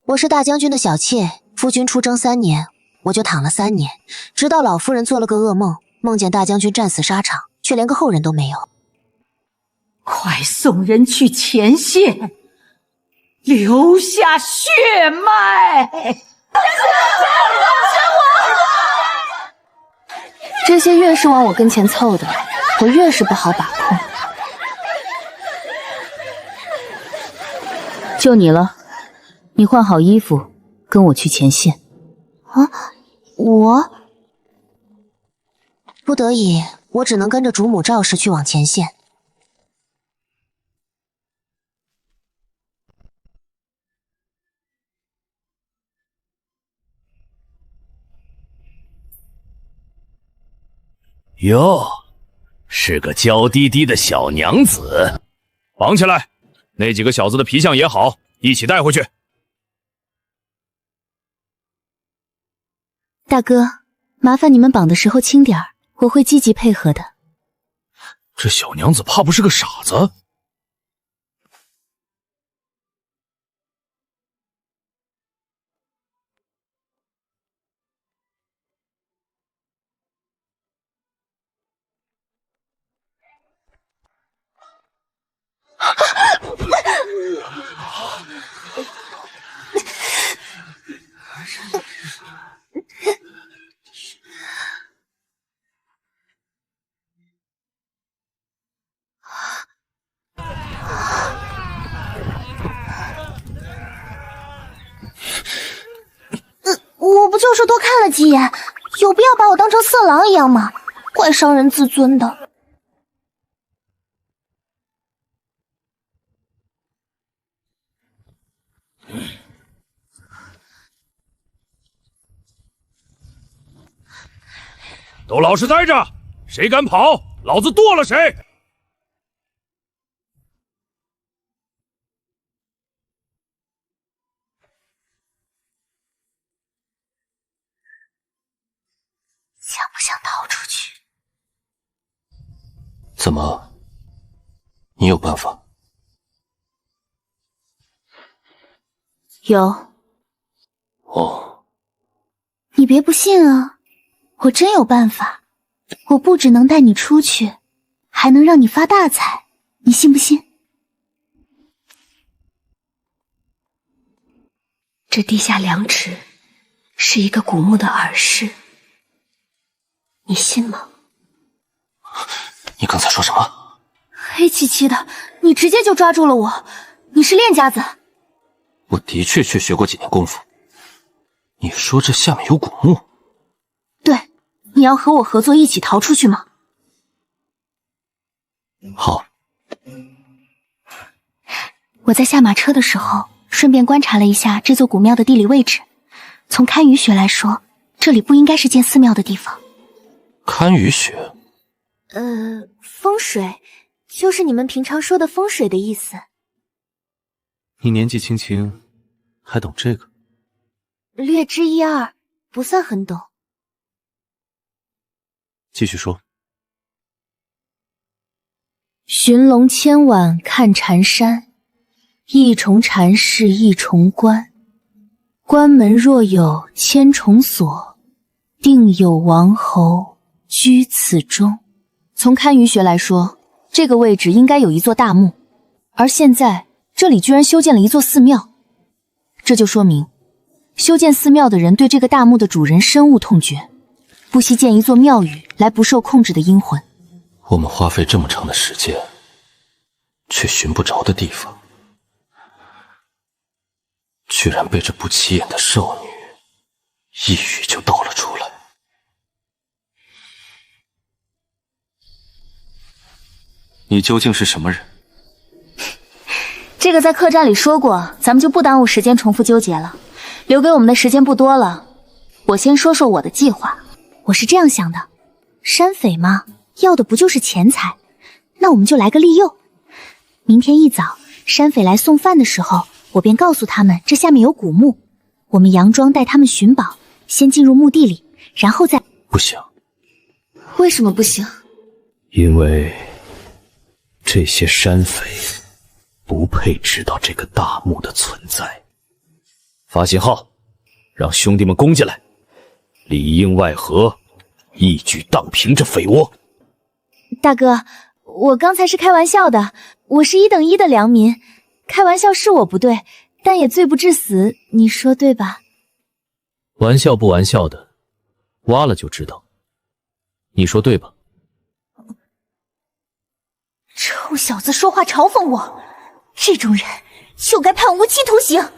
我是大将军的小妾，夫君出征3年，我就躺了3年，直到老夫人做了个噩梦，梦见大将军战死沙场，却连个后人都没有。快送人去前线，留下血脉！这些越是往我跟前凑的，我越是不好把控。就你了，你换好衣服，跟我去前线。啊，我不得已，我只能跟着主母赵氏去往前线。哟，是个娇滴滴的小娘子，绑起来！那几个小子的皮相也好，一起带回去。大哥，麻烦你们绑的时候轻点儿，我会积极配合的。这小娘子怕不是个傻子？我不就是多看了几眼，有必要把我当成色狼一样吗？怪伤人自尊的。都老实待着，谁敢跑，老子剁了谁！想不想逃出去？怎么？你有办法？有。哦，你别不信啊，我真有办法。我不只能带你出去，还能让你发大财，你信不信？这地下2尺是一个古墓的耳室，你信吗？你刚才说什么？黑漆漆的，你直接就抓住了我，你是练家子？我的确去学过几年功夫。你说这下面有古墓？对，你要和我合作一起逃出去吗？好。我在下马车的时候，顺便观察了一下这座古庙的地理位置。从堪舆学来说，这里不应该是建寺庙的地方。堪舆学？风水，就是你们平常说的风水的意思。你年纪轻轻，还懂这个？略知一二，不算很懂。继续说。寻龙千晚看缠山，一重禅室一重关。关门若有千重锁，定有王侯居此中。从堪舆学来说，这个位置应该有一座大墓，而现在这里居然修建了一座寺庙，这就说明修建寺庙的人对这个大墓的主人深恶痛绝，不惜建一座庙宇来不受控制的阴魂。我们花费这么长的时间，却寻不着的地方，居然被这不起眼的少女一语就道了出来。你究竟是什么人？这个在客栈里说过，咱们就不耽误时间重复纠结了。留给我们的时间不多了，我先说说我的计划。我是这样想的，山匪嘛，要的不就是钱财？那我们就来个利诱。明天一早，山匪来送饭的时候，我便告诉他们这下面有古墓，我们佯装带他们寻宝，先进入墓地里，然后再……不行。为什么不行？因为这些山匪不配知道这个大墓的存在。发信号，让兄弟们攻进来，里应外合，一举荡平这匪窝。大哥，我刚才是开玩笑的，我是1等1的良民，开玩笑是我不对，但也罪不至死，你说对吧？玩笑不玩笑的，挖了就知道。你说对吧？臭小子说话嘲讽我，这种人就该判无期徒刑。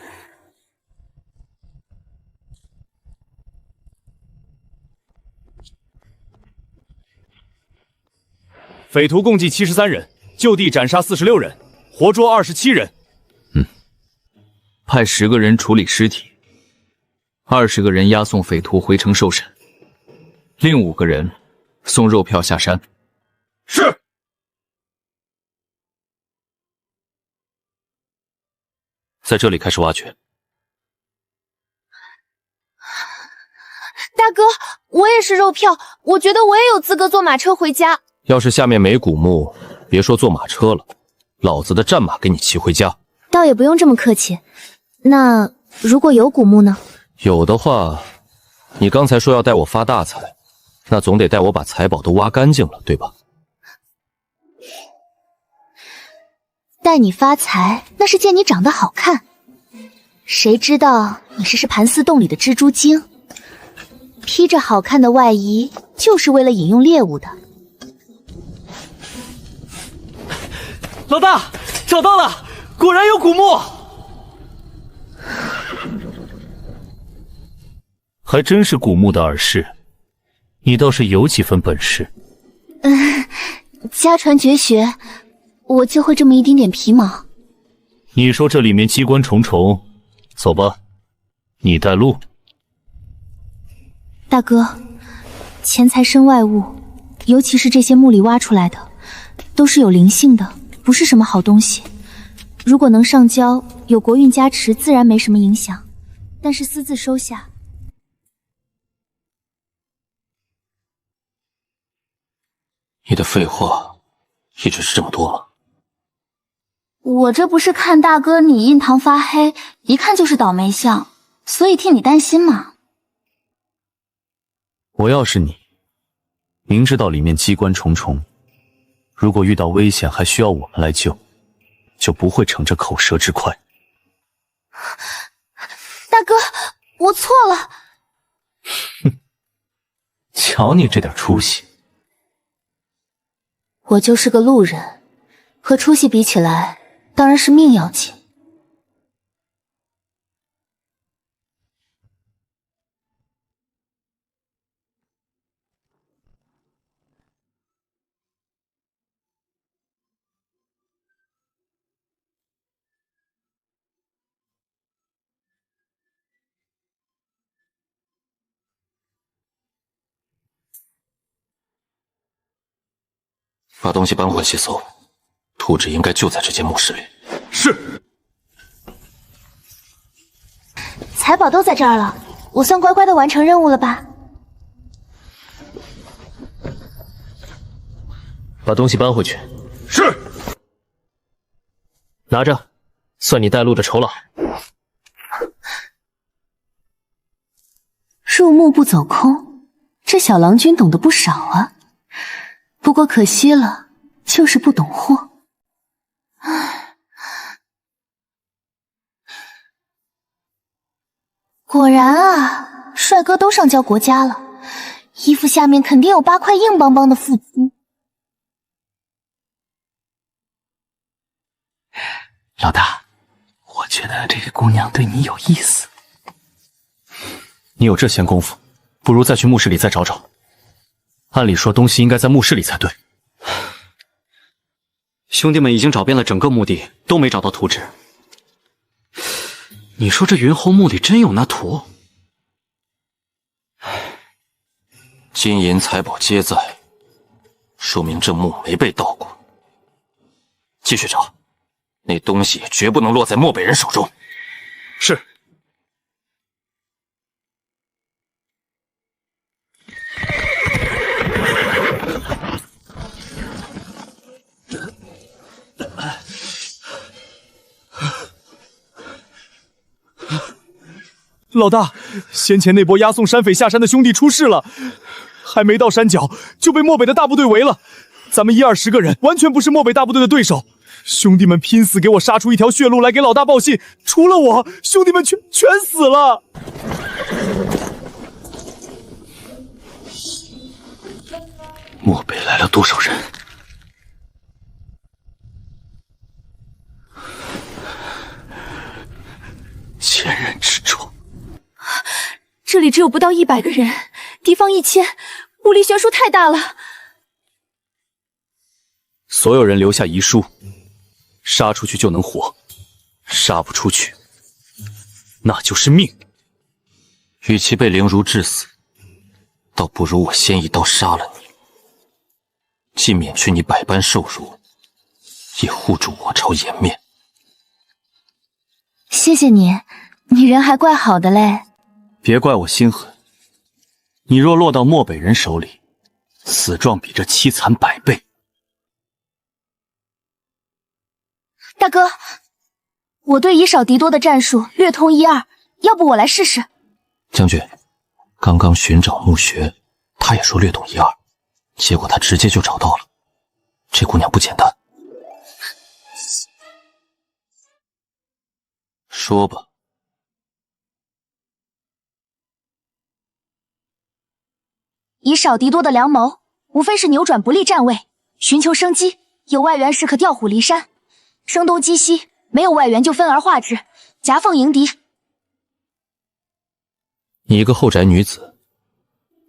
匪徒共计73人，就地斩杀46人，活捉27人。派10个人处理尸体，20个人押送匪徒回城受审，另5个人送肉票下山。是。在这里开始挖掘。大哥，我也是肉票，我觉得我也有资格坐马车回家。要是下面没古墓，别说坐马车了，老子的战马给你骑回家。倒也不用这么客气。那如果有古墓呢？有的话，你刚才说要带我发大财，那总得带我把财宝都挖干净了，对吧？带你发财，那是见你长得好看。谁知道你是盘丝洞里的蜘蛛精，披着好看的外衣，就是为了引诱猎物的。老大，找到了，果然有古墓。还真是古墓的耳饰，你倒是有几分本事。家传绝学，我就会这么一丁点皮毛。你说这里面机关重重，走吧，你带路。大哥，钱财身外物，尤其是这些墓里挖出来的，都是有灵性的，不是什么好东西。如果能上交，有国运加持，自然没什么影响。但是私自收下，你的废话一直是这么多吗？我这不是看大哥你印堂发黑，一看就是倒霉相，所以替你担心嘛。我要是你，明知道里面机关重重，如果遇到危险还需要我们来救，就不会逞着口舌之快。大哥，我错了。瞧你这点出息。我就是个路人，和出息比起来，当然是命要紧。把东西搬回去搜，图纸应该就在这间墓室里。是。财宝都在这儿了，我算乖乖的完成任务了吧？把东西搬回去。是。拿着，算你带路的酬劳。入墓不走空，这小郎君懂得不少啊。不过可惜了，就是不懂货。果然啊，帅哥都上交国家了，衣服下面肯定有8块硬邦邦的腹肌。老大，我觉得这个姑娘对你有意思。你有这闲工夫，不如再去墓室里再找找。按理说东西应该在墓室里才对。兄弟们已经找遍了整个墓地，都没找到图纸。你说这云侯墓里真有那图？金银财宝皆在，说明这墓没被盗过。继续找，那东西绝不能落在漠北人手中。是。老大，先前那波押送山匪下山的兄弟出事了，还没到山脚就被漠北的大部队围了。咱们10-20个人完全不是漠北大部队的对手，兄弟们拼死给我杀出一条血路来给老大报信，除了我，兄弟们全死了。漠北来了多少人？千人之众，这里只有不到100个人，敌方1000，武力悬殊太大了。所有人留下遗书，杀出去就能活，杀不出去，那就是命。与其被凌如致死，倒不如我先一刀杀了你，既免去你百般受辱，也护住我朝颜面。谢谢你，你人还怪好的嘞。别怪我心狠，你若落到漠北人手里，死状比这凄惨100倍。大哥，我对以少敌多的战术略通一二，要不我来试试？将军，刚刚寻找墓穴，他也说略懂一二，结果他直接就找到了。这姑娘不简单。说吧。以少敌多的良谋，无非是扭转不利站位，寻求生机。有外援时可调虎离山，声东击西；没有外援就分而化之，夹缝迎敌。你一个后宅女子，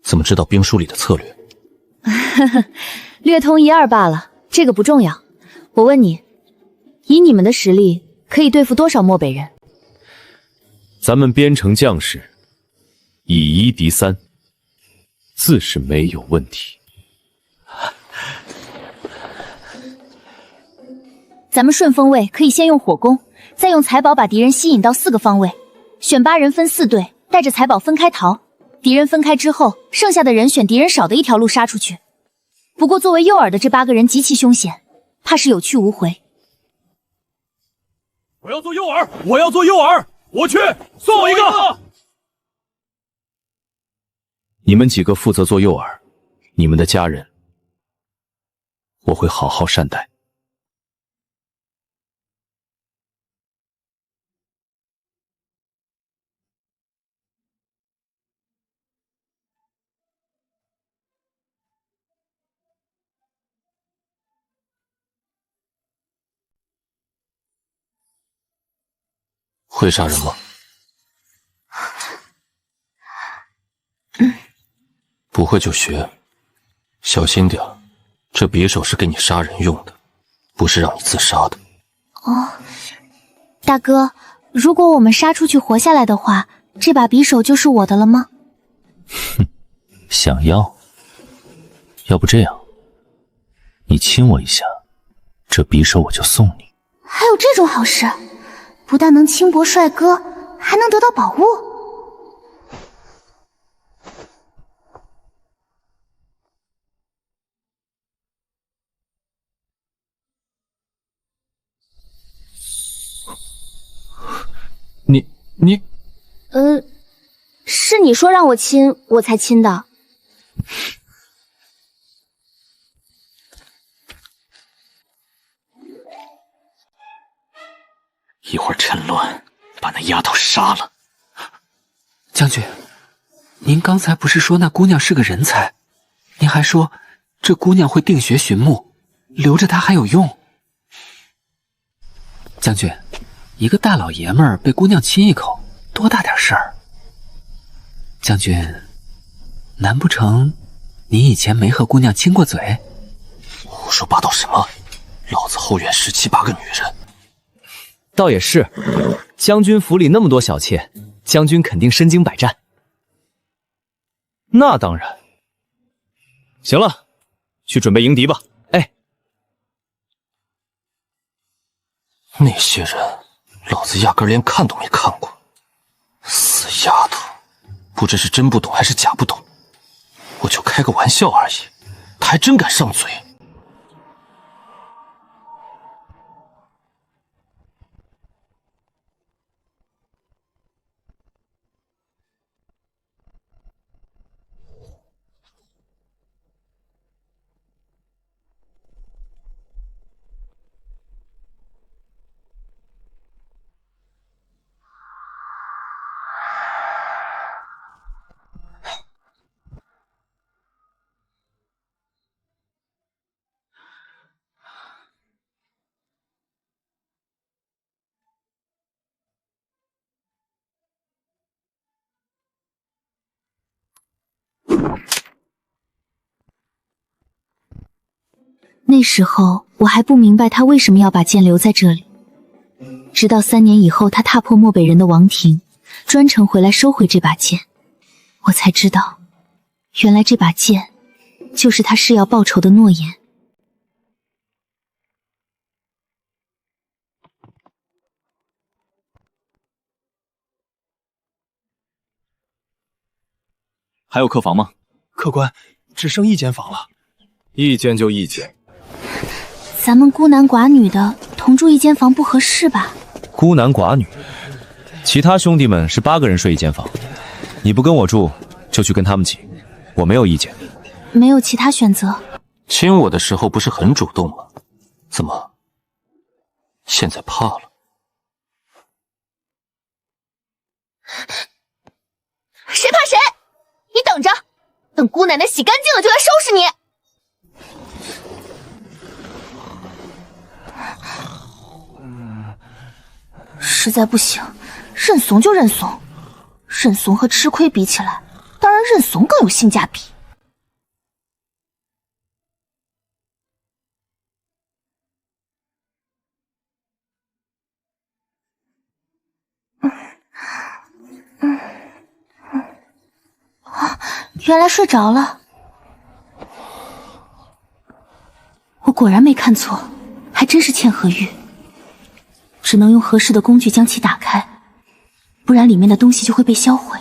怎么知道兵书里的策略？略通一二罢了，这个不重要。我问你，以你们的实力，可以对付多少漠北人？咱们边城将士以1敌3，自是没有问题。咱们顺风位可以先用火攻，再用财宝把敌人吸引到4个方位，选8人分4队，带着财宝分开逃。敌人分开之后，剩下的人选敌人少的一条路杀出去。不过作为诱饵的这8个人极其凶险，怕是有去无回。我要做诱饵，我要做诱饵，我去，送我一个。你们几个负责做诱饵，你们的家人，我会好好善待。会杀人吗？不会就学，小心点儿。这匕首是给你杀人用的，不是让你自杀的。哦，大哥，如果我们杀出去活下来的话，这把匕首就是我的了吗？哼，想要？要不这样，你亲我一下，这匕首我就送你。还有这种好事？不但能轻薄帅哥，还能得到宝物。你，是你说让我亲，我才亲的。一会儿趁乱把那丫头杀了。将军，您刚才不是说那姑娘是个人才？您还说这姑娘会定穴寻墓，留着她还有用。将军，一个大老爷们儿被姑娘亲一口，多大点事儿？将军，难不成你以前没和姑娘亲过嘴？胡说八道什么？老子后院17、18个女人。倒也是，将军府里那么多小妾，将军肯定身经百战。那当然。行了，去准备迎敌吧。哎，那些人，老子压根连看都没看过。死丫头，不知是真不懂还是假不懂。我就开个玩笑而已，他还真敢上嘴。那时候我还不明白他为什么要把剑留在这里，直到3年以后，他踏破漠北人的王庭，专程回来收回这把剑，我才知道，原来这把剑就是他誓要报仇的诺言。还有客房吗？客官，只剩1间房了。1间就1间。咱们孤男寡女的同住1间房不合适吧？孤男寡女，其他兄弟们是8个人睡1间房，你不跟我住，就去跟他们挤，我没有意见。没有其他选择。亲我的时候不是很主动吗？怎么现在怕了？谁怕谁？你等着，等姑奶奶洗干净了就来收拾你。实在不行，认怂就认怂，认怂和吃亏比起来，当然认怂更有性价比。原来睡着了，我果然没看错，还真是千和玉。只能用合适的工具将其打开，不然里面的东西就会被销毁。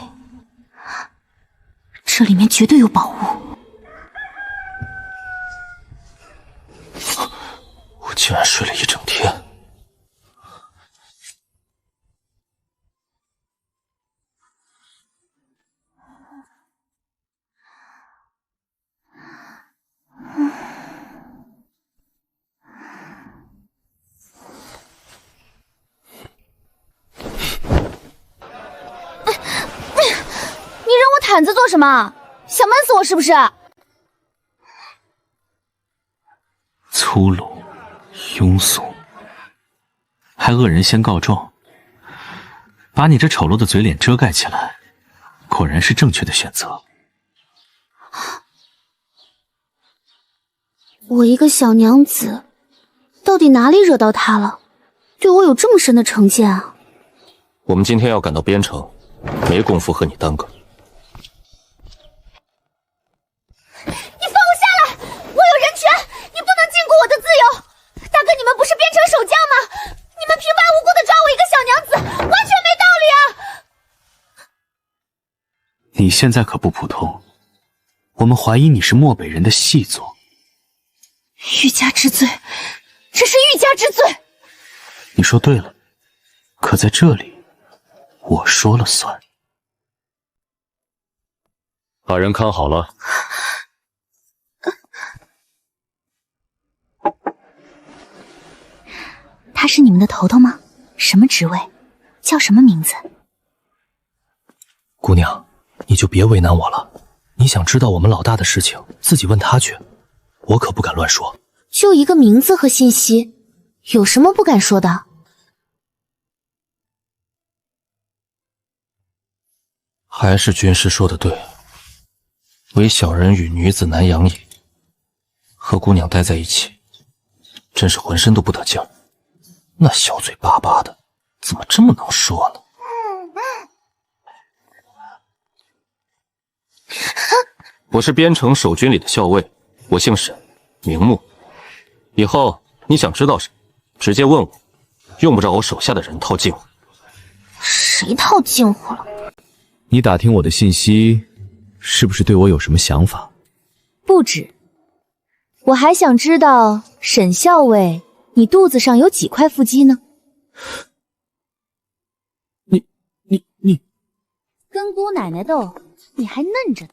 这里面绝对有宝物。我竟然睡了1整天。毯子做什么？想闷死我是不是？粗鲁、庸俗，还恶人先告状，把你这丑陋的嘴脸遮盖起来，果然是正确的选择。我一个小娘子，到底哪里惹到他了？对我有这么深的成见啊！我们今天要赶到边城，没工夫和你耽搁。你放我下来！我有人权，你不能禁锢我的自由！大哥，你们不是边城守将吗？你们平白无故的抓我一个小娘子，完全没道理啊！你现在可不普通，我们怀疑你是漠北人的细作。欲加之罪，这是欲加之罪。你说对了，可在这里，我说了算。把人看好了。他是你们的头头吗？什么职位？叫什么名字？姑娘，你就别为难我了。你想知道我们老大的事情，自己问他去，我可不敢乱说。就一个名字和信息，有什么不敢说的？还是军师说的对，唯小人与女子难养也。和姑娘待在一起，真是浑身都不得劲儿。那小嘴巴巴的，怎么这么能说呢？我是边城守军里的校尉，我姓沈，名牧。以后你想知道什么，直接问我，用不着我手下的人套近乎。谁套近乎了？你打听我的信息，是不是对我有什么想法？不止，我还想知道沈校尉，你肚子上有几块腹肌呢？你跟姑奶奶斗，你还嫩着呢。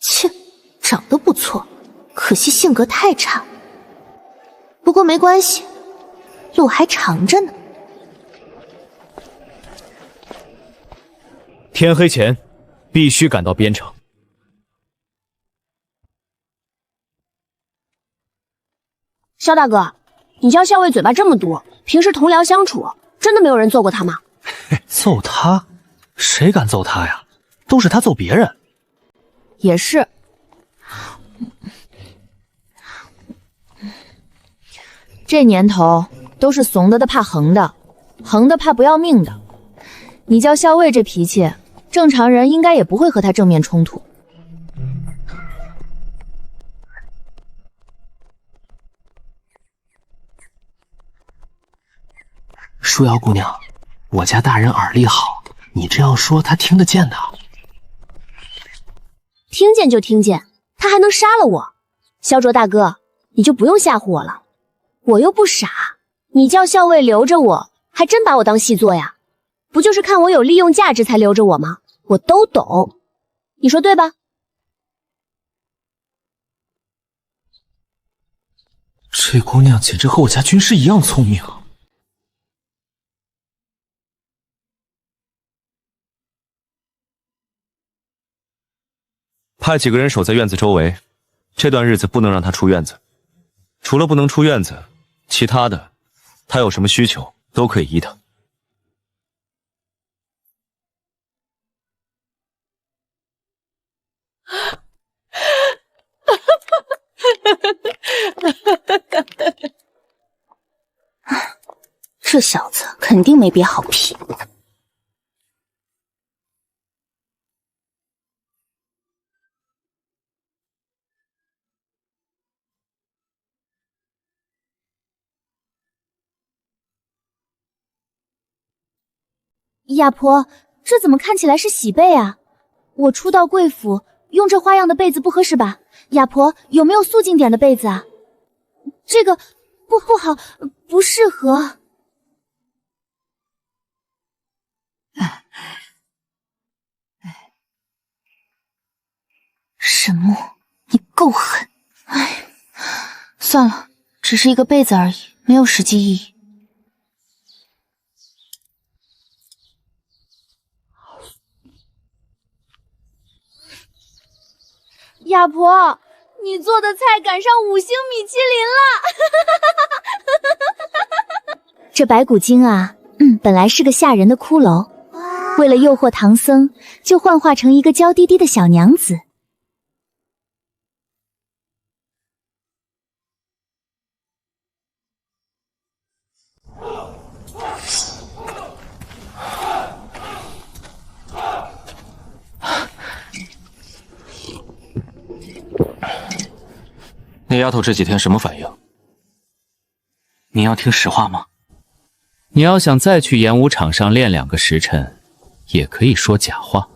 切，长得不错，可惜性格太差。不过没关系，路还长着呢。天黑前必须赶到边城。萧大哥，你家校尉嘴巴这么毒，平时同僚相处，真的没有人揍过他吗？揍他？谁敢揍他呀？都是他揍别人。也是。这年头都是怂的怕横的，横的怕不要命的。你叫校尉这脾气，正常人应该也不会和他正面冲突。舒瑶姑娘，我家大人耳力好，你这样说他听得见的。听见就听见，他还能杀了我？萧卓大哥，你就不用吓唬我了，我又不傻，你叫校尉留着我，还真把我当戏做呀？不就是看我有利用价值才留着我吗？我都懂，你说对吧？这姑娘简直和我家军师一样聪明。派几个人守在院子周围，这段日子不能让他出院子。除了不能出院子，其他的，他有什么需求都可以依他。这小子肯定没憋好屁。亚婆，这怎么看起来是喜被啊？我初到贵府，用这花样的被子不合适吧？亚婆，有没有素净点的被子啊？这个不好，不适合。沈墨，你够狠！哎，算了，只是一个被子而已，没有实际意义。亚婆，你做的菜赶上5星米其林了！这白骨精啊，本来是个吓人的骷髅，为了诱惑唐僧，就幻化成一个娇滴滴的小娘子。那丫头这几天什么反应？你要听实话吗？你要想再去演武场上练2个时辰，也可以说假话。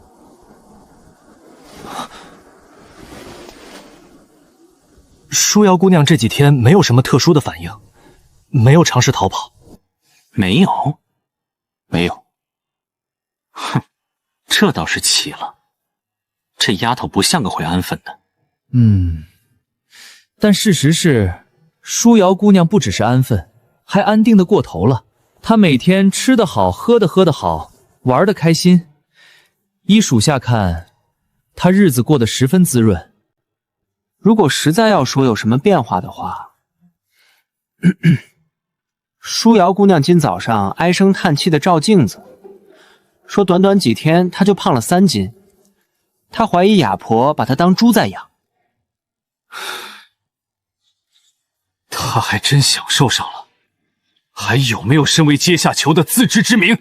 舒瑶姑娘这几天没有什么特殊的反应，没有尝试逃跑。没有。哼，这倒是奇了。这丫头不像个会安分的。但事实是，舒瑶姑娘不只是安分，还安定的过头了。她每天吃得好，喝得好，玩得开心。依属下看，她日子过得十分滋润。如果实在要说有什么变化的话，舒瑶姑娘今早上唉声叹气的照镜子，说短短几天她就胖了3斤。她怀疑亚婆把她当猪在养。他还真享受上了，还有没有身为阶下囚的自知之明？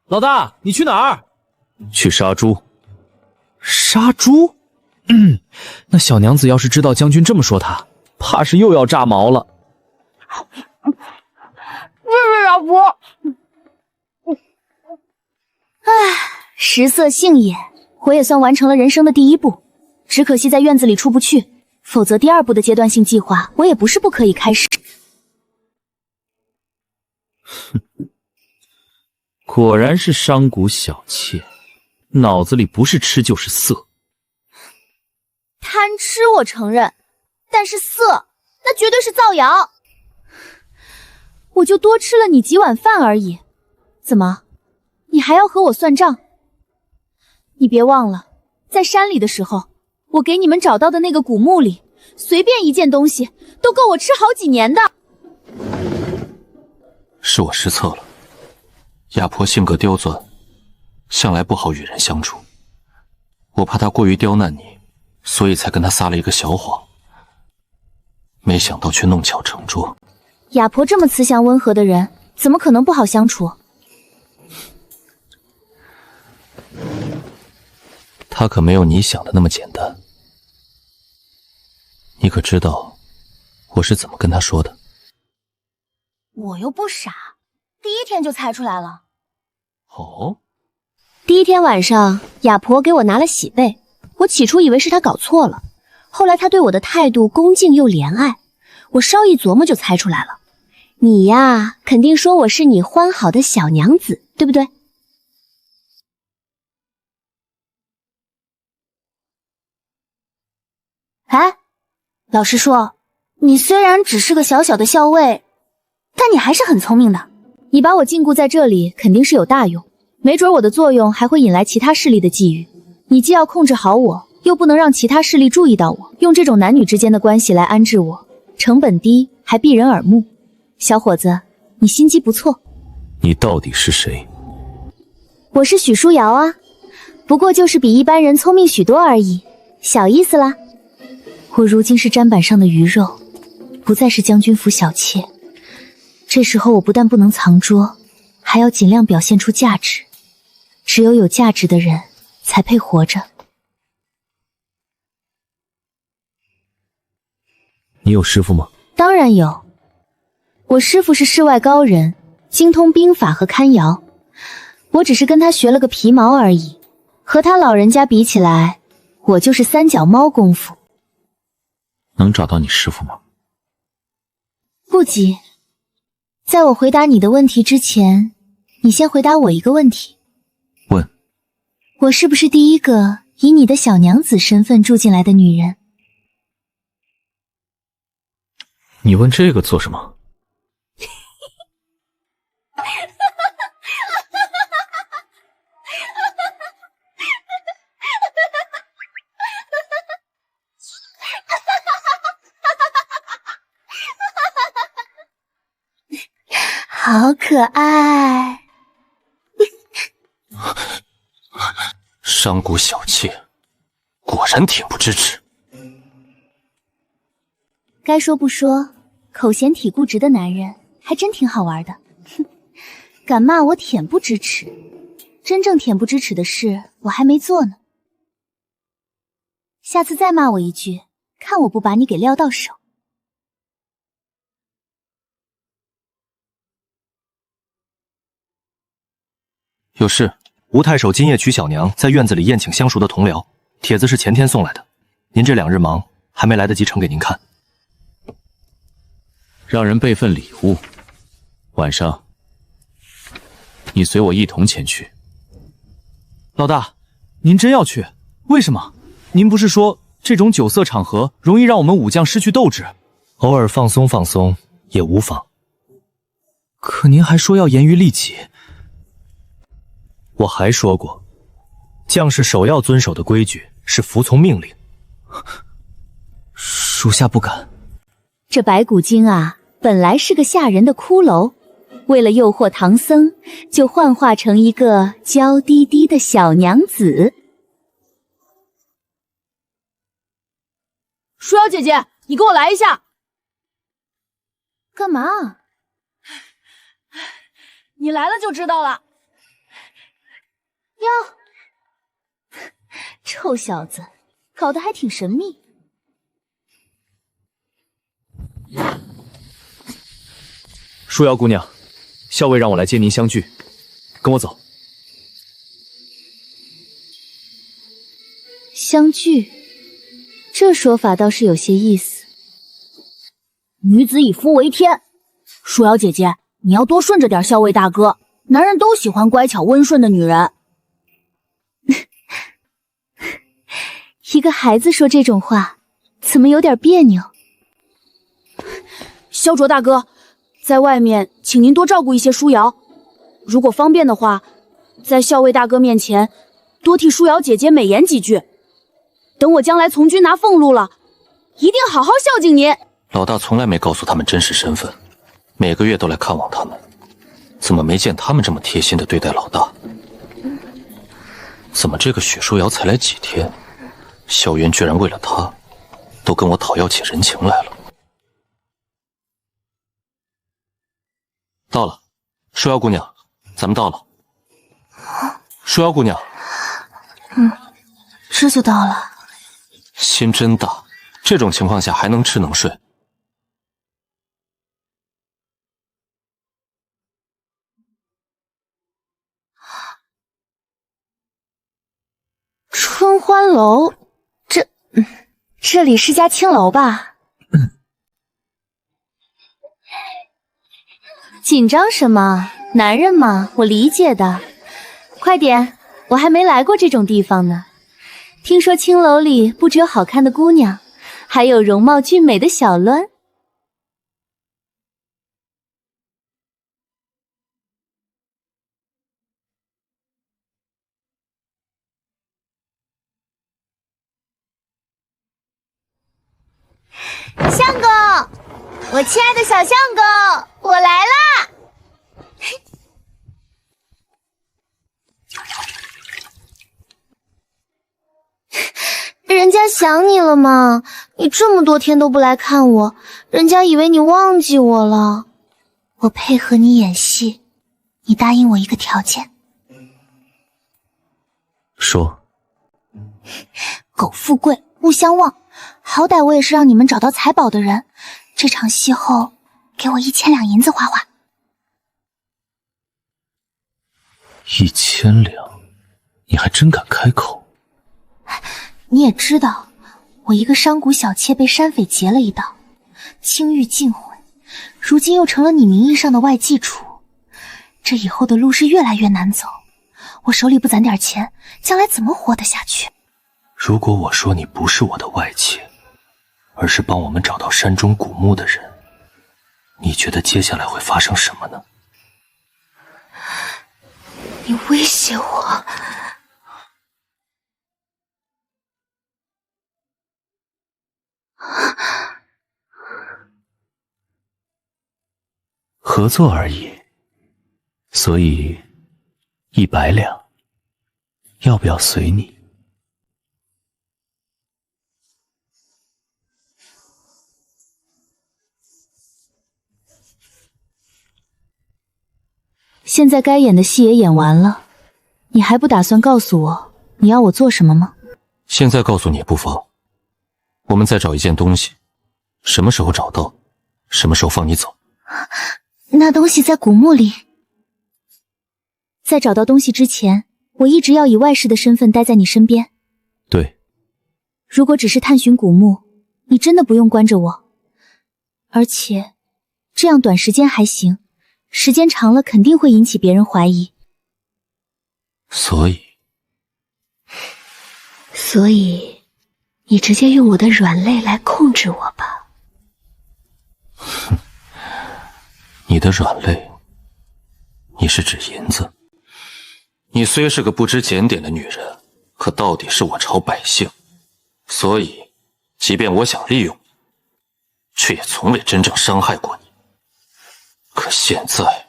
老大，你去哪儿？去杀猪。杀猪？那小娘子要是知道将军这么说她，怕是又要炸毛了。这是老婆。食色性也，我也算完成了人生的第1步，只可惜在院子里出不去，否则第2步的阶段性计划我也不是不可以开始。果然是商贾小妾，脑子里不是吃就是色。贪吃我承认，但是色那绝对是造谣。我就多吃了你几碗饭而已，怎么，你还要和我算账？你别忘了，在山里的时候，我给你们找到的那个古墓里，随便一件东西都够我吃好几年的。是我失策了。亚婆性格刁钻，向来不好与人相处。我怕她过于刁难你，所以才跟她撒了一个小谎。没想到却弄巧成拙。亚婆这么慈祥温和的人，怎么可能不好相处？她可没有你想的那么简单。你可知道我是怎么跟她说的？我又不傻，第一天就猜出来了。哦，第一天晚上，亚婆给我拿了喜被，我起初以为是她搞错了，后来她对我的态度恭敬又怜爱，我稍一琢磨就猜出来了。你呀，肯定说我是你欢好的小娘子，对不对？哎，老实说，你虽然只是个小小的校尉，但你还是很聪明的。你把我禁锢在这里，肯定是有大用，没准我的作用还会引来其他势力的觊觎。你既要控制好我，又不能让其他势力注意到我，用这种男女之间的关系来安置我，成本低还避人耳目。小伙子，你心机不错。你到底是谁？我是许书瑶啊，不过就是比一般人聪明许多而已，小意思啦。我如今是砧板上的鱼肉，不再是将军府小妾。这时候我不但不能藏拙，还要尽量表现出价值。只有有价值的人才配活着。你有师傅吗？当然有，我师傅是世外高人，精通兵法和堪輿，我只是跟他学了个皮毛而已。和他老人家比起来，我就是三脚猫功夫。能找到你师傅吗？不急。在我回答你的问题之前，你先回答我一个问题。问。我是不是第一个以你的小娘子身份住进来的女人？你问这个做什么？好可爱。商贾小妾，果然恬不知耻。该说不说，口嫌体固执的男人还真挺好玩的。哼，敢骂我恬不知耻，真正恬不知耻的事我还没做呢。下次再骂我一句，看我不把你给撂到手。有事，吴太守今夜娶小娘，在院子里宴请相熟的同僚。帖子是前天送来的，您这2日忙，还没来得及呈给您看。让人备份礼物，晚上你随我一同前去。老大，您真要去？为什么？您不是说这种酒色场合容易让我们武将失去斗志？偶尔放松放松也无妨。可您还说要严于律己。我还说过，将士首要遵守的规矩是服从命令。属下不敢。这白骨精啊，本来是个吓人的骷髅，为了诱惑唐僧，就幻化成一个娇滴滴的小娘子。舒瑶姐姐，你给我来一下。干嘛？你来了就知道了。哟，臭小子，搞得还挺神秘。舒瑶姑娘，校尉让我来接您相聚，跟我走。相聚，这说法倒是有些意思。女子以夫为天，舒瑶姐姐，你要多顺着点校尉大哥，男人都喜欢乖巧温顺的女人。一个孩子说这种话，怎么有点别扭？萧卓大哥，在外面请您多照顾一些舒瑶，如果方便的话，在校尉大哥面前多替舒瑶姐姐美言几句。等我将来从军拿俸禄了，一定好好孝敬您。老大从来没告诉他们真实身份，每个月都来看望他们，怎么没见他们这么贴心的对待老大？怎么这个许书瑶才来几天，萧渊居然为了他，都跟我讨要起人情来了？到了，书瑶姑娘，咱们到了。书瑶姑娘，这就到了。心真大，这种情况下还能吃能睡。春欢楼，这里是家青楼吧？紧张什么？男人嘛，我理解的。快点，我还没来过这种地方呢。听说青楼里不只有好看的姑娘，还有容貌俊美的小娈。相公，我亲爱的小相公，我来啦！人家想你了吗？你这么多天都不来看我，人家以为你忘记我了。我配合你演戏，你答应我一个条件。说。苟富贵，勿相忘。好歹我也是让你们找到财宝的人，这场戏后给我1000两银子花花。1000两，你还真敢开口？你也知道，我一个商贾小妾被山匪劫了一道，清誉尽毁，如今又成了你名义上的外妓主，这以后的路是越来越难走。我手里不攒点钱，将来怎么活得下去？如果我说你不是我的外妾，而是帮我们找到山中古墓的人，你觉得接下来会发生什么呢？你威胁我？合作而已，所以100两，要不要随你？现在该演的戏也演完了，你还不打算告诉我你要我做什么吗？现在告诉你也不妨。我们再找一件东西，什么时候找到，什么时候放你走。那东西在古墓里。在找到东西之前，我一直要以外室的身份待在你身边。对。如果只是探寻古墓，你真的不用关着我。而且，这样短时间还行，时间长了肯定会引起别人怀疑。所以，你直接用我的软肋来控制我吧。哼，你的软肋，你是指银子？你虽是个不知检点的女人，可到底是我朝百姓，所以，即便我想利用你，却也从未真正伤害过你。可现在，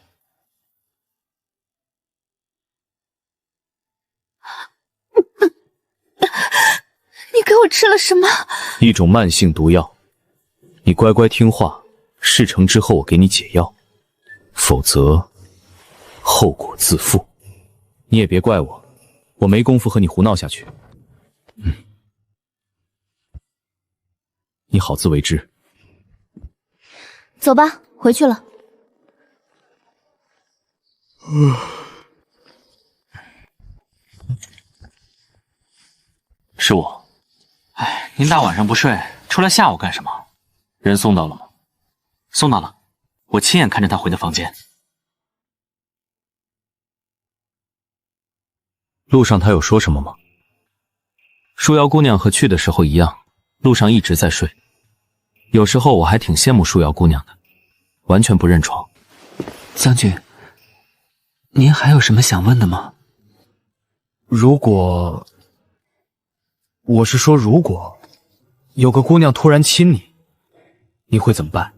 你给我吃了什么？一种慢性毒药，你乖乖听话，事成之后我给你解药，否则后果自负。你也别怪我，我没工夫和你胡闹下去。你好自为之。走吧，回去了。是我。哎，您大晚上不睡，出来吓我干什么？人送到了吗？送到了，我亲眼看着他回的房间。路上他有说什么吗？舒瑶姑娘和去的时候一样，路上一直在睡。有时候我还挺羡慕舒瑶姑娘的，完全不认床。将军，您还有什么想问的吗？如果有个姑娘突然亲你，你会怎么办？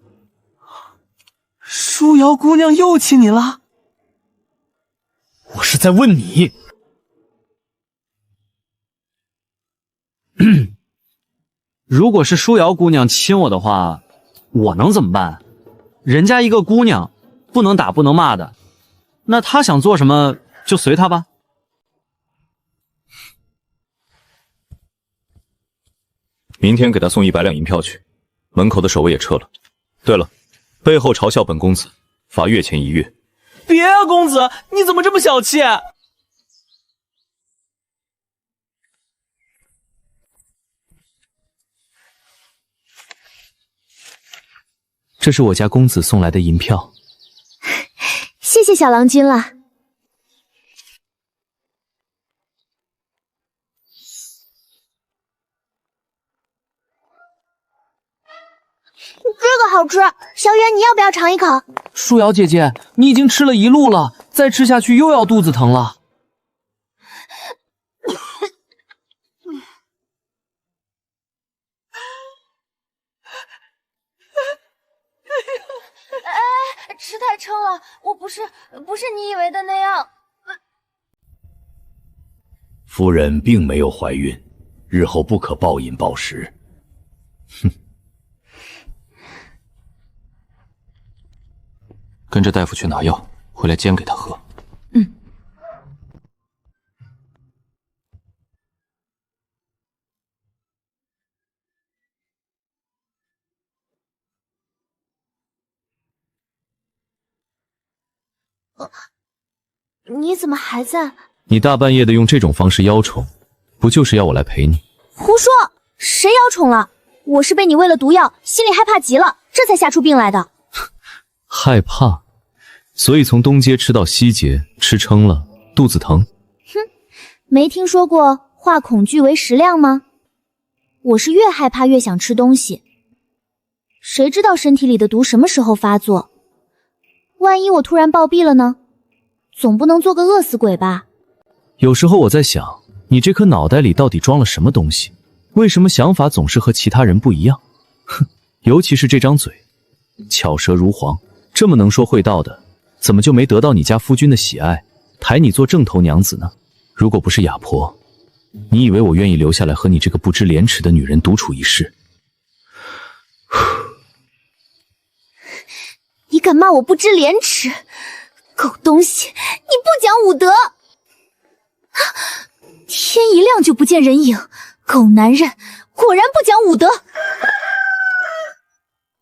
舒瑶姑娘又亲你了？我是在问你。如果是舒瑶姑娘亲我的话，我能怎么办？人家一个姑娘，不能打不能骂的，那她想做什么就随她吧。明天给她送100两银票去，门口的守卫也撤了。对了，背后嘲笑本公子，罚月钱1月。别啊，公子，你怎么这么小气？这是我家公子送来的银票，谢谢小郎君了。这个好吃，小远你要不要尝一口？舒瑶姐姐，你已经吃了一路了，再吃下去又要肚子疼了。吃太撑了，我不是你以为的那样。夫人并没有怀孕，日后不可暴饮暴食。哼。跟着大夫去拿药，回来煎给他喝。嗯。你怎么还在？你大半夜的用这种方式邀宠，不就是要我来陪你？胡说！谁邀宠了？我是被你喂了毒药，心里害怕极了，这才吓出病来的。害怕，所以从东街吃到西街，吃撑了，肚子疼。哼，没听说过化恐惧为食量吗？我是越害怕越想吃东西，谁知道身体里的毒什么时候发作？万一我突然暴毙了呢？总不能做个饿死鬼吧？有时候我在想，你这颗脑袋里到底装了什么东西？为什么想法总是和其他人不一样？哼，尤其是这张嘴，巧舌如簧，这么能说会道的，怎么就没得到你家夫君的喜爱，抬你做正头娘子呢？如果不是哑婆，你以为我愿意留下来和你这个不知廉耻的女人独处一室？你敢骂我不知廉耻？狗东西，你不讲武德！天一亮就不见人影，狗男人果然不讲武德。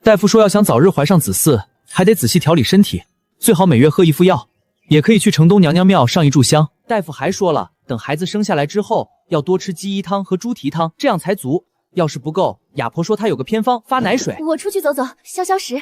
大夫说要想早日怀上子嗣，还得仔细调理身体，最好每月喝一副药，也可以去城东娘娘庙上一炷香。大夫还说了，等孩子生下来之后，要多吃鸡医汤和猪蹄汤，这样才足。要是不够，哑婆说她有个偏方，发奶水。我出去走走，消消食。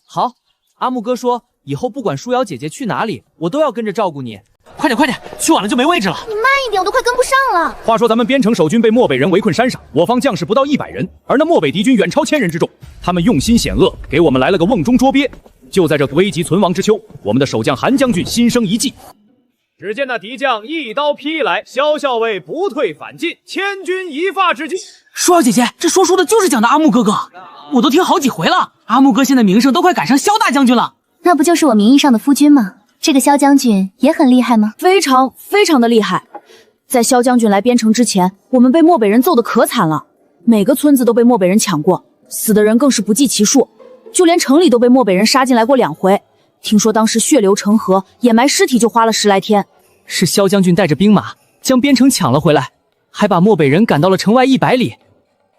好，阿木哥说以后不管舒瑶姐姐去哪里，我都要跟着照顾你。快点快点，去晚了就没位置了。你慢一点，我都快跟不上了。话说咱们边城守军被漠北人围困山上，我方将士不到100人，而那漠北敌军远超1000人之众，他们用心险恶，给我们来了个瓮中捉鳖。就在这危急存亡之秋，我们的守将韩将军心生一计。只见那敌将一刀劈来，萧校尉不退反进，千钧一发之际。舒瑶姐姐，这说书的就是讲的阿木哥哥，我都听好几回了。阿木哥现在名声都快赶上萧大将军了。那不就是我名义上的夫君吗？这个萧将军也很厉害吗？非常非常的厉害。在萧将军来边城之前，我们被漠北人揍得可惨了，每个村子都被漠北人抢过，死的人更是不计其数，就连城里都被漠北人杀进来过2回。听说当时血流成河，掩埋尸体就花了10来天。是萧将军带着兵马将边城抢了回来，还把漠北人赶到了城外100里。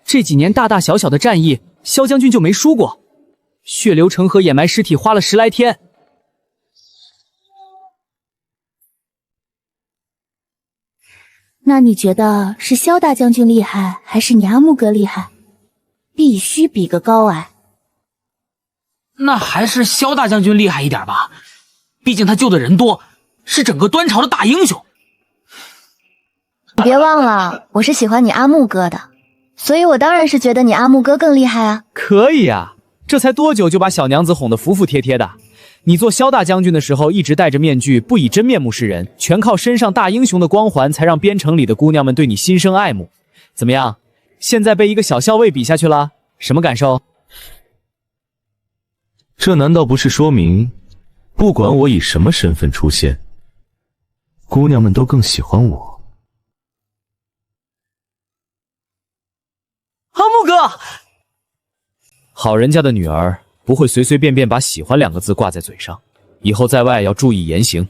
这几年大大小小的战役，萧将军就没输过。血流成河，掩埋尸体花了10来天。那你觉得是萧大将军厉害，还是你阿木哥厉害？必须比个高矮。那还是萧大将军厉害一点吧，毕竟他救的人多，是整个端朝的大英雄。你别忘了，我是喜欢你阿木哥的，所以我当然是觉得你阿木哥更厉害啊。可以啊，这才多久就把小娘子哄得服服帖帖的。你做萧大将军的时候一直戴着面具，不以真面目示人，全靠身上大英雄的光环才让边城里的姑娘们对你心生爱慕。怎么样，现在被一个小校尉比下去了，什么感受？这难道不是说明，不管我以什么身份出现，姑娘们都更喜欢我。阿木哥，好人家的女儿不会随随便便把喜欢2个字挂在嘴上，以后在外要注意言行。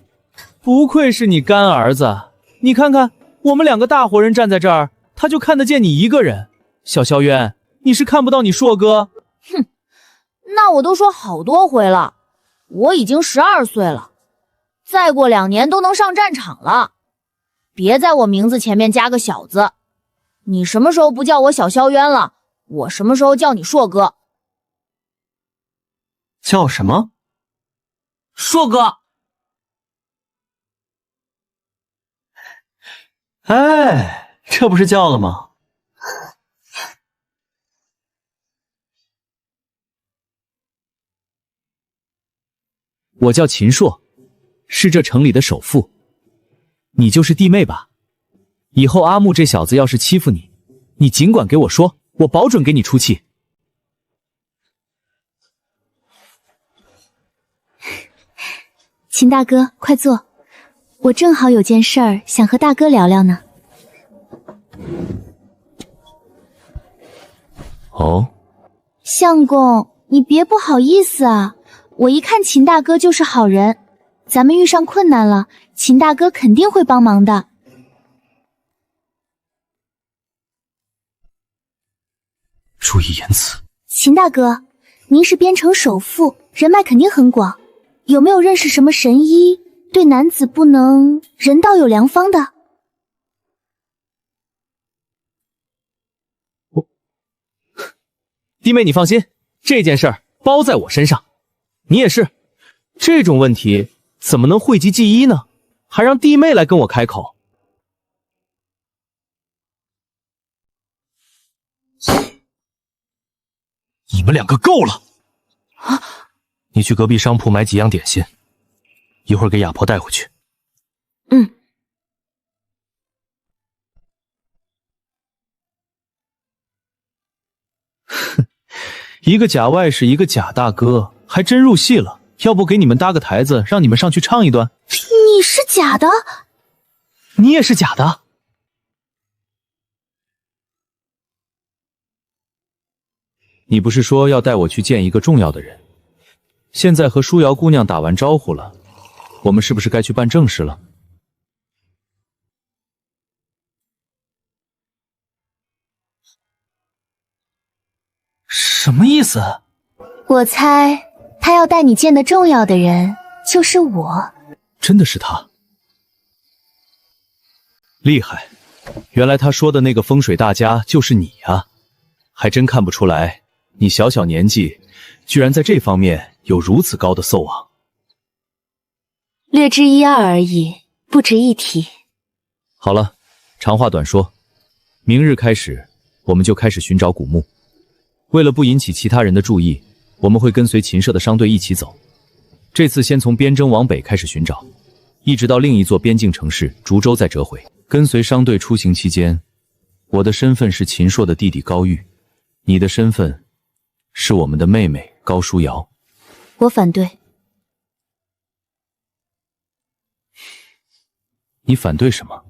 不愧是你干儿子，你看看我们2个大活人站在这儿，他就看得见你一个人。小萧渊，你是看不到你硕哥？哼，那我都说好多回了，我已经12岁了，再过2年都能上战场了，别在我名字前面加个小字。你什么时候不叫我小萧渊了，我什么时候叫你硕哥。叫什么？硕哥。哎，这不是叫了吗？我叫秦朔，是这城里的首富。你就是弟妹吧？以后阿木这小子要是欺负你，你尽管给我说，我保准给你出气。秦大哥，快坐，我正好有件事儿想和大哥聊聊呢。哦，相公，你别不好意思啊，我一看秦大哥就是好人，咱们遇上困难了，秦大哥肯定会帮忙的。注意言辞。秦大哥，您是边城首富，人脉肯定很广，有没有认识什么神医，对男子不能人道有良方的？弟妹你放心，这件事儿包在我身上。你也是，这种问题怎么能讳疾忌医呢？还让弟妹来跟我开口。你们2个够了！啊！你去隔壁商铺买几样点心，一会儿给亚婆带回去。嗯。哼，一个假外甥，一个假大哥，还真入戏了。要不给你们搭个台子，让你们上去唱一段？你是假的？你也是假的？你不是说要带我去见一个重要的人？现在和舒瑶姑娘打完招呼了，我们是不是该去办正事了？什么意思？我猜他要带你见的重要的人就是我。真的是他？厉害，原来他说的那个风水大家就是你啊！还真看不出来，你小小年纪，居然在这方面有如此高的叟望。略知一二而已，不值一提。好了，长话短说，明日开始，我们就开始寻找古墓。为了不引起其他人的注意，我们会跟随秦社的商队一起走。这次先从边征往北开始寻找，一直到另一座边境城市竹州再折回。跟随商队出行期间，我的身份是秦朔的弟弟高玉，你的身份是我们的妹妹高舒瑶。我反对。你反对什么？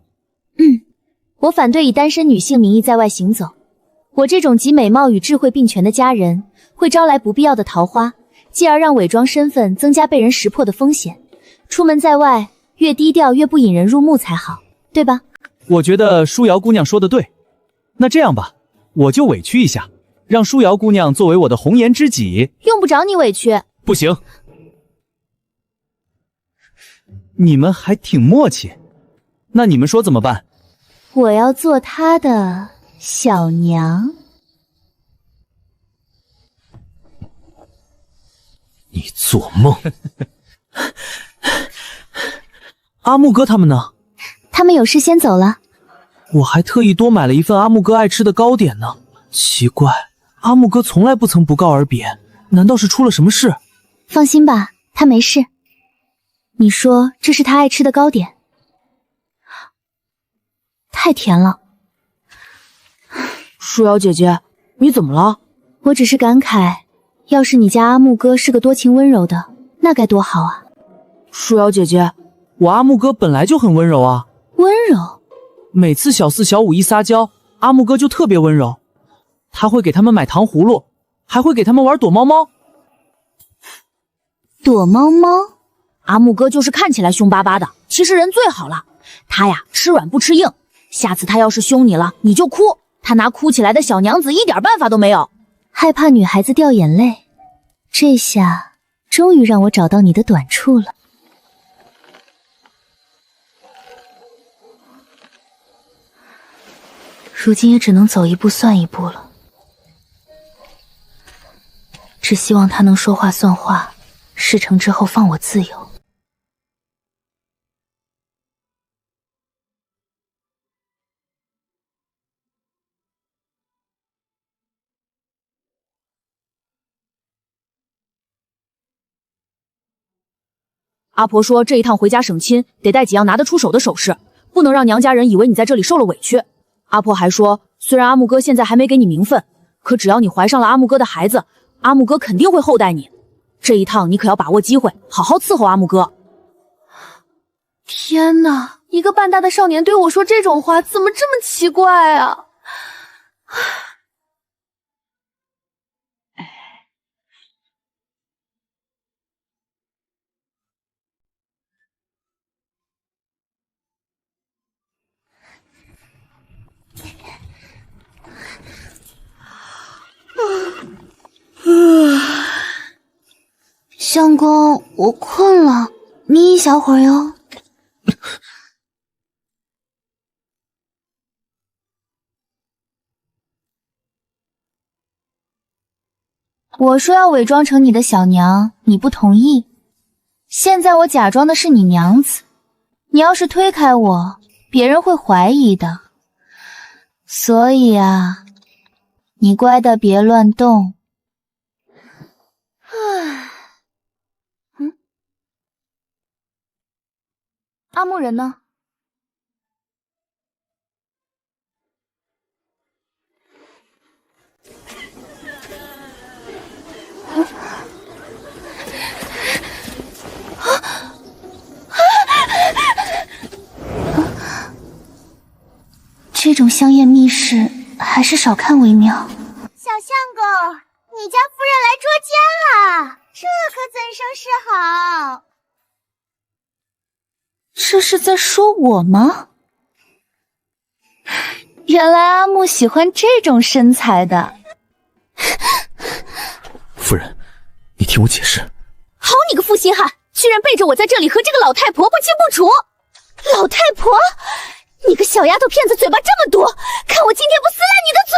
我反对以单身女性名义在外行走。我这种集美貌与智慧并全的佳人，会招来不必要的桃花，继而让伪装身份增加被人识破的风险。出门在外，越低调越不引人入目才好，对吧？我觉得舒瑶姑娘说的对。那这样吧，我就委屈一下，让舒瑶姑娘作为我的红颜知己。用不着你委屈。不行。你们还挺默契。那你们说怎么办？我要做她的小娘。你做梦！阿木哥他们呢？他们有事先走了。我还特意多买了一份阿木哥爱吃的糕点呢。奇怪，阿木哥从来不曾不告而别，难道是出了什么事？放心吧，他没事。你说这是他爱吃的糕点？太甜了。舒瑶姐姐，你怎么了？我只是感慨，要是你家阿木哥是个多情温柔的，那该多好啊。舒瑶姐姐，我阿木哥本来就很温柔啊。温柔？每次小4小5一撒娇，阿木哥就特别温柔。他会给他们买糖葫芦，还会给他们玩躲猫猫。躲猫猫？阿木哥就是看起来凶巴巴的，其实人最好了。他呀，吃软不吃硬。下次他要是凶你了，你就哭，他拿哭起来的小娘子一点办法都没有。害怕女孩子掉眼泪，这下终于让我找到你的短处了。如今也只能走一步算一步了，只希望他能说话算话，事成之后放我自由。阿婆说这一趟回家省亲，得带几样拿得出手的首饰，不能让娘家人以为你在这里受了委屈。阿婆还说，虽然阿木哥现在还没给你名分，可只要你怀上了阿木哥的孩子，阿木哥肯定会厚待你。这一趟你可要把握机会，好好伺候阿木哥。天哪，一个半大的少年对我说这种话，怎么这么奇怪啊？相公，我困了，眯一小会儿哟。我说要伪装成你的小娘，你不同意。现在我假装的是你娘子，你要是推开我，别人会怀疑的。所以啊，你乖的别乱动。阿木人呢？这种香艳密室还是少看为妙。小相公，你家夫人来捉奸了，这可怎生是好？这是在说我吗？原来阿木喜欢这种身材的。夫人，你听我解释。好你个负心汉，居然背着我在这里和这个老太婆不清不楚！老太婆，你个小丫头片子嘴巴这么毒，看我今天不撕烂你的嘴！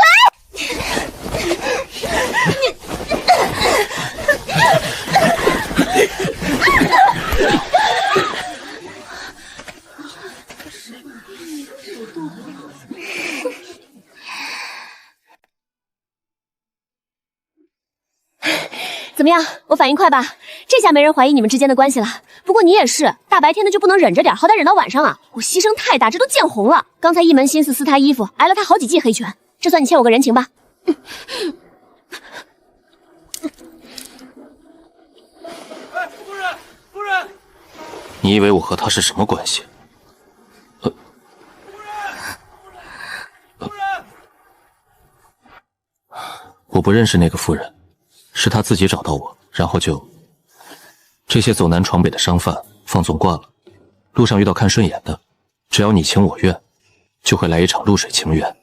怎么样，我反应快吧？这下没人怀疑你们之间的关系了。不过你也是，大白天的就不能忍着点，好歹忍到晚上啊！我牺牲太大，这都见红了。刚才一门心思撕他衣服，挨了他好几记黑拳，这算你欠我个人情吧？夫人，夫人，你以为我和他是什么关系？我不认识那个夫人。是他自己找到我，然后就这些走南闯北的商贩放纵惯了，路上遇到看顺眼的，只要你情我愿，就会来一场露水情缘。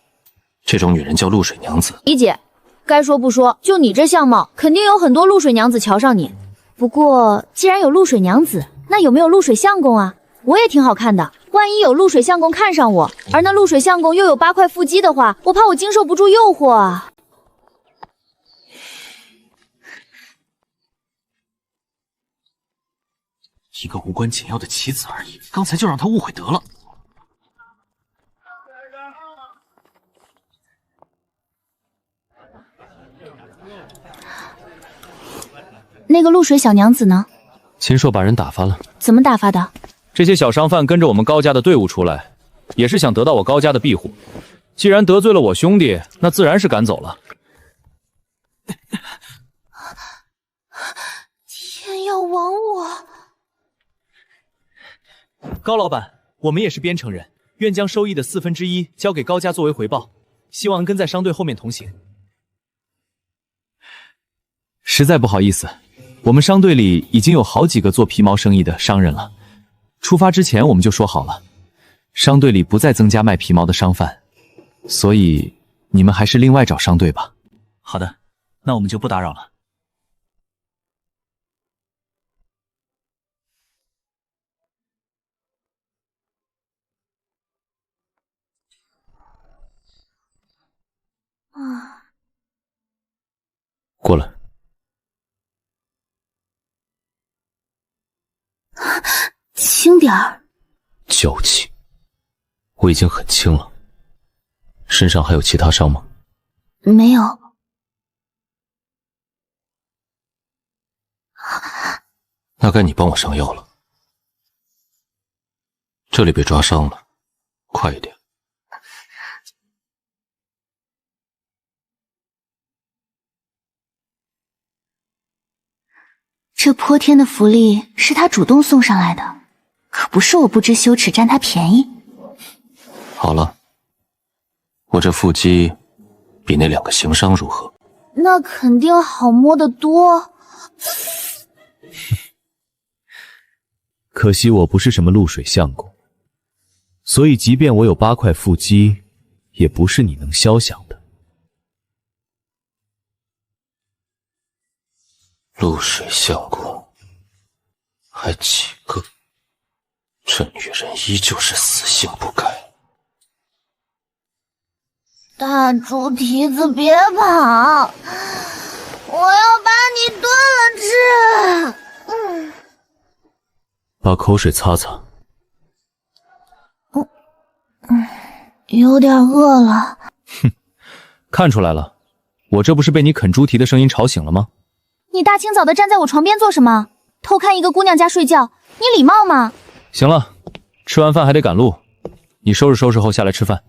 这种女人叫露水娘子。理解，该说不说，就你这相貌，肯定有很多露水娘子瞧上你。不过既然有露水娘子，那有没有露水相公啊？我也挺好看的，万一有露水相公看上我，而那露水相公又有8块腹肌的话，我怕我经受不住诱惑啊。一个无关紧要的棋子而已，刚才就让他误会得了。那个露水小娘子呢？秦朔把人打发了。怎么打发的？这些小商贩跟着我们高家的队伍出来，也是想得到我高家的庇护。既然得罪了我兄弟，那自然是赶走了。天要亡我！高老板，我们也是边城人，愿将收益的1/4交给高家作为回报，希望跟在商队后面同行。实在不好意思，我们商队里已经有好几个做皮毛生意的商人了。出发之前我们就说好了，商队里不再增加卖皮毛的商贩，所以你们还是另外找商队吧。好的，那我们就不打扰了。过来。轻点儿。娇气，我已经很轻了。身上还有其他伤吗？没有。那该你帮我上药了。这里被抓伤了，快一点。这泼天的福利是他主动送上来的，可不是我不知羞耻占他便宜。好了，我这腹肌比那2个行商如何？那肯定好摸得多。可惜我不是什么露水相公，所以即便我有8块腹肌，也不是你能肖想的。露水相公，还几个？这女人依旧是死性不改。大猪蹄子别跑，我要把你炖了吃。把口水擦擦。有点饿了。哼，看出来了，我这不是被你啃猪蹄的声音吵醒了吗？你大清早的站在我床边做什么？偷看一个姑娘家睡觉，你礼貌吗？行了，吃完饭还得赶路，你收拾收拾后下来吃饭。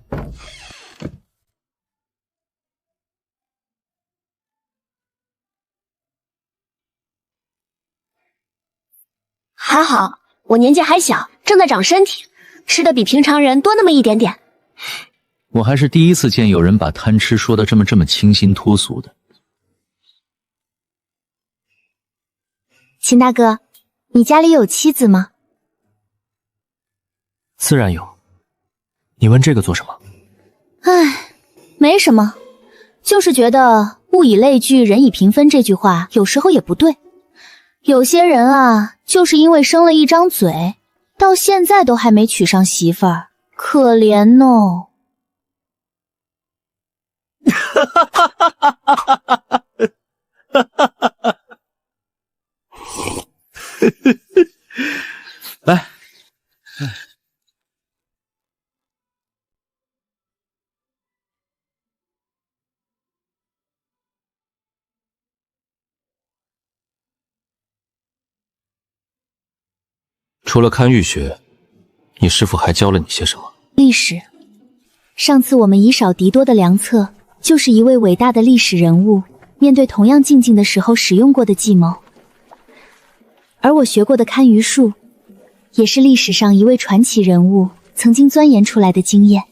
还好，我年纪还小，正在长身体，吃的比平常人多那么一点点。我还是第一次见有人把贪吃说的这么清新脱俗的。秦大哥，你家里有妻子吗？自然有。你问这个做什么？唉，没什么，就是觉得物以类聚，人以平分这句话有时候也不对。有些人啊，就是因为生了一张嘴，到现在都还没娶上媳妇儿，可怜哦。来，除了看玉学，你师父还教了你些什么？历史。上次我们以少敌多的良策，就是一位伟大的历史人物面对同样境的时候使用过的计谋。而我学过的堪舆术，也是历史上一位传奇人物曾经钻研出来的经验。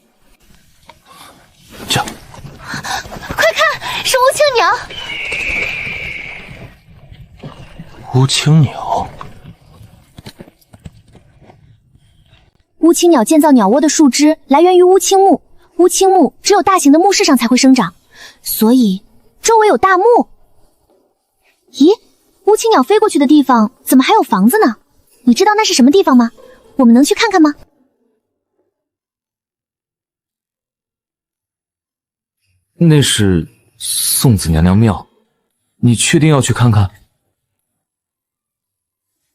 这，快看，是乌青鸟！乌青鸟。乌青鸟建造鸟窝的树枝来源于乌青木，乌青木只有大型的墓室上才会生长，所以周围有大墓。咦，乌青鸟飞过去的地方怎么还有房子呢？你知道那是什么地方吗？我们能去看看吗？那是送子娘娘庙，你确定要去看看？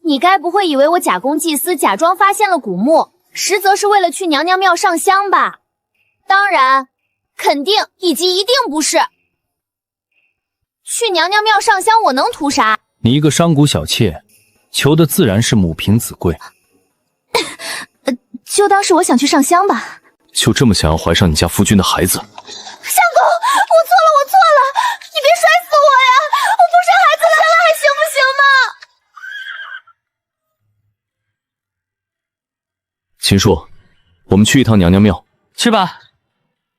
你该不会以为我假公济私，假装发现了古墓，实则是为了去娘娘庙上香吧？当然，肯定以及一定不是。去娘娘庙上香，我能图啥？你一个商贾小妾，求的自然是母凭子贵。就当是我想去上香吧。就这么想要怀上你家夫君的孩子？相公，我错了，你别摔死我呀！我不生孩子了还行不行呢？秦叔，我们去一趟娘娘庙。去吧，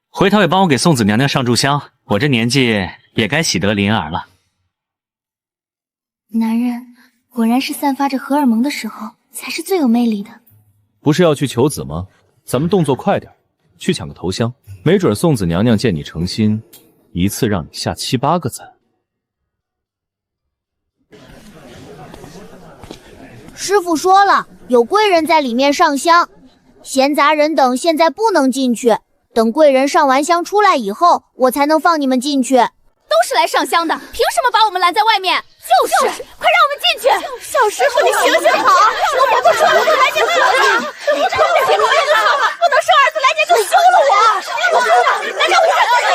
回头也帮我给送子娘娘上炷香。我这年纪也该喜得麟儿了。男人果然是散发着荷尔蒙的时候才是最有魅力的。不是要去求子吗？咱们动作快点，去抢个头香，没准送子娘娘见你诚心，一次让你下7、8个赞。师傅说了，有贵人在里面上香，闲杂人等现在不能进去，等贵人上完香出来以后，我才能放你们进去。都是来上香的，凭什么把我们拦在外面？就是，快让我们进去！小师傅，你行行好，我不说了，来年就了，我真的别过来了，不能生儿子，来年就休了我！来让我看看你！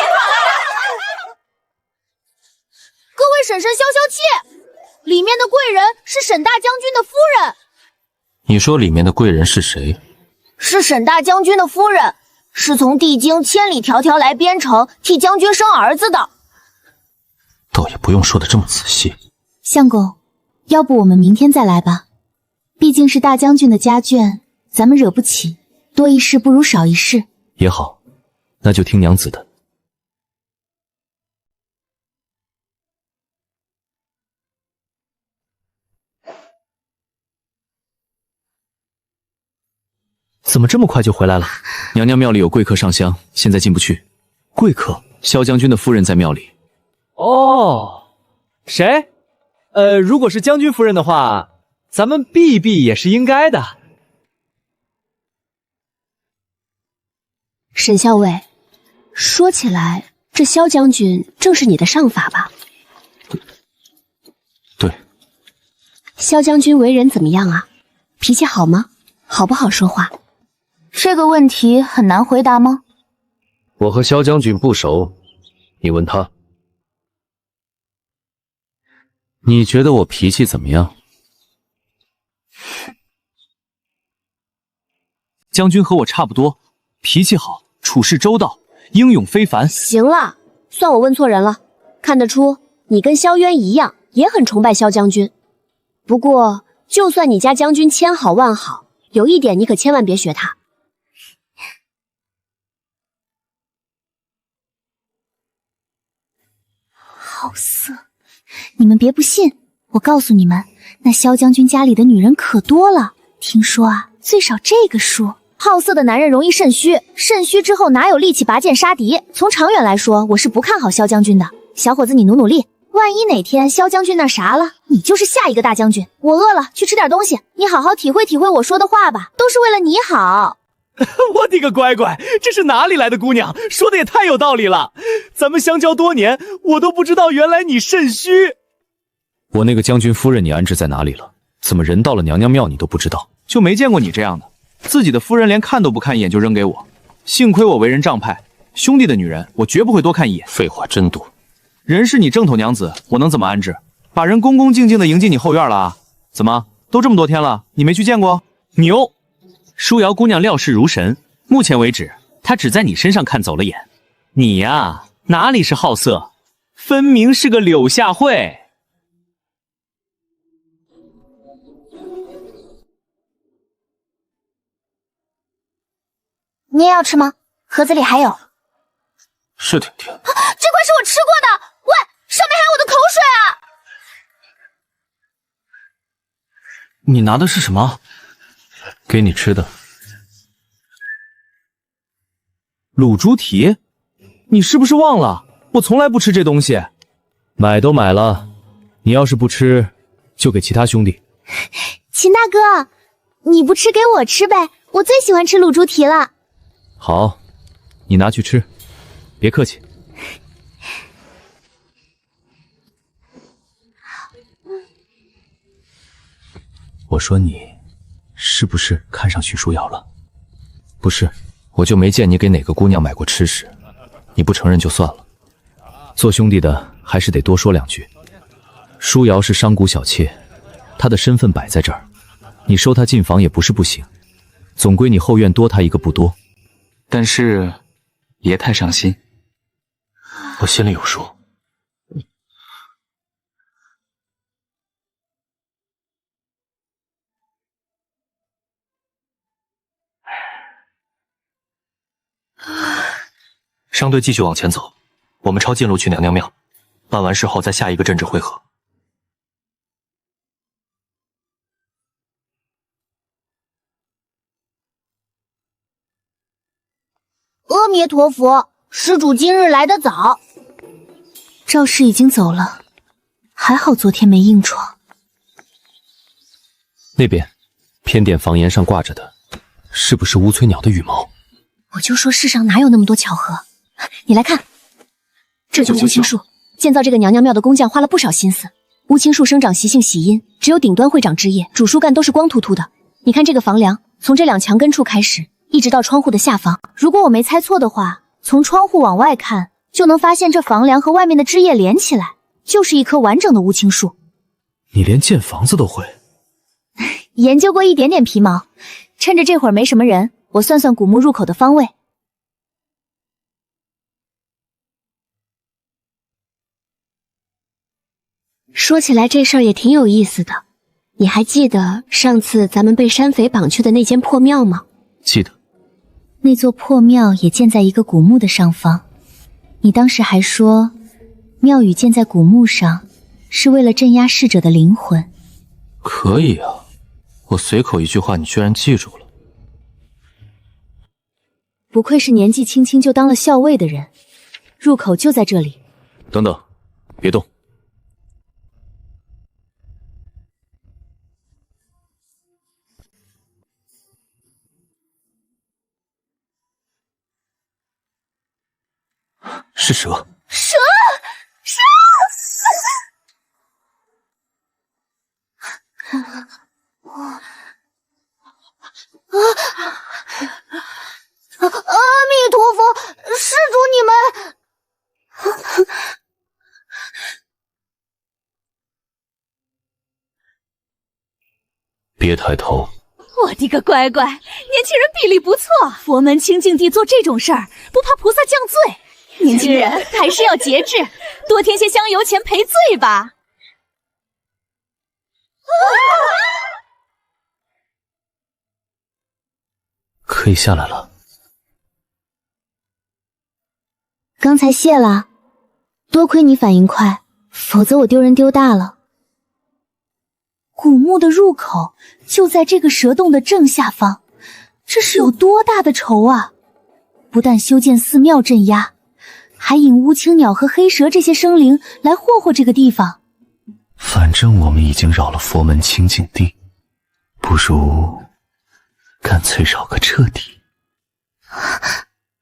各位婶婶消消气，里面的贵人是沈大将军的夫人。你说里面的贵人是谁？是沈大将军的夫人，是从帝京千里迢迢来边城替将军生儿子的。倒也不用说的这么仔细。相公，要不我们明天再来吧？毕竟是大将军的家眷，咱们惹不起，多一事不如少一事。也好，那就听娘子的。怎么这么快就回来了？娘娘庙里有贵客上香，现在进不去。贵客？萧将军的夫人在庙里。哦，谁？如果是将军夫人的话，咱们避避也是应该的。沈校尉，说起来，这萧将军正是你的上法吧？对。萧将军为人怎么样啊？脾气好吗？好不好说话？这个问题很难回答吗？我和萧将军不熟，你问他。你觉得我脾气怎么样？将军和我差不多，脾气好，处事周到，英勇非凡。行了，算我问错人了。看得出你跟萧渊一样，也很崇拜萧将军。不过，就算你家将军千好万好，有一点你可千万别学他。好色！你们别不信，我告诉你们，那萧将军家里的女人可多了。听说啊，最少这个数。好色的男人容易肾虚，肾虚之后哪有力气拔剑杀敌？从长远来说，我是不看好萧将军的。小伙子，你努努力，万一哪天萧将军那啥了，你就是下一个大将军。我饿了，去吃点东西。你好好体会体会我说的话吧，都是为了你好。我的个乖乖，这是哪里来的姑娘？说的也太有道理了。咱们相交多年，我都不知道原来你肾虚。我那个将军夫人你安置在哪里了？怎么人到了娘娘庙你都不知道？就没见过你这样的，自己的夫人连看都不看一眼就扔给我。幸亏我为人正派，兄弟的女人我绝不会多看一眼。废话真多。人是你正头娘子，我能怎么安置？把人恭恭敬敬的迎进你后院了啊？怎么都这么多天了，你没去见过？牛！舒瑶姑娘料事如神，目前为止，她只在你身上看走了眼。你呀，哪里是好色，分明是个柳下惠。你也要吃吗？盒子里还有。是婷婷。这块是我吃过的，喂，上面还有我的口水啊！你拿的是什么？给你吃的。卤猪蹄？你是不是忘了？我从来不吃这东西。买都买了，你要是不吃，就给其他兄弟。秦大哥，你不吃给我吃呗，我最喜欢吃卤猪蹄了。好，你拿去吃，别客气。我说你是不是看上许舒瑶了？不是，我就没见你给哪个姑娘买过吃食。你不承认就算了，做兄弟的还是得多说两句。舒瑶是商贾小妾，她的身份摆在这儿，你收她进房也不是不行，总归你后院多她一个不多。但是别太上心，我心里有数。商队继续往前走，我们抄近路去娘娘庙，办完事后在下一个镇治会合。阿弥陀佛，施主今日来得早。赵氏已经走了，还好昨天没硬闯。那边偏殿房檐上挂着的，是不是乌翠鸟的羽毛？我就说世上哪有那么多巧合。你来看，这就是乌青树。建造这个娘娘庙的工匠花了不少心思。乌青树生长习性喜阴，只有顶端会长枝叶，主树干都是光秃秃的。你看这个房梁，从这两墙根处开始，一直到窗户的下方。如果我没猜错的话，从窗户往外看，就能发现这房梁和外面的枝叶连起来，就是一棵完整的乌青树。你连建房子都会？研究过一点点皮毛，趁着这会儿没什么人，我算算古墓入口的方位。说起来这事儿也挺有意思的。你还记得上次咱们被山匪绑去的那间破庙吗？记得。那座破庙也建在一个古墓的上方。你当时还说，庙宇建在古墓上，是为了镇压逝者的灵魂。可以啊，我随口一句话，你居然记住了。不愧是年纪轻轻就当了校尉的人，入口就在这里。等等，别动。是蛇！蛇！蛇！阿弥陀佛，施主你们！别抬头。我的个乖乖，年轻人臂力不错，佛门清净地做这种事儿，不怕菩萨降罪。年轻人还是要节制，多添些香油钱赔罪吧。可以下来了。刚才谢了，多亏你反应快，否则我丢人丢大了。古墓的入口就在这个蛇洞的正下方，这是有多大的仇啊！不但修建寺庙镇压，还引乌青鸟和黑蛇这些生灵来祸祸这个地方。反正我们已经扰了佛门清净地，不如干脆扰个彻底。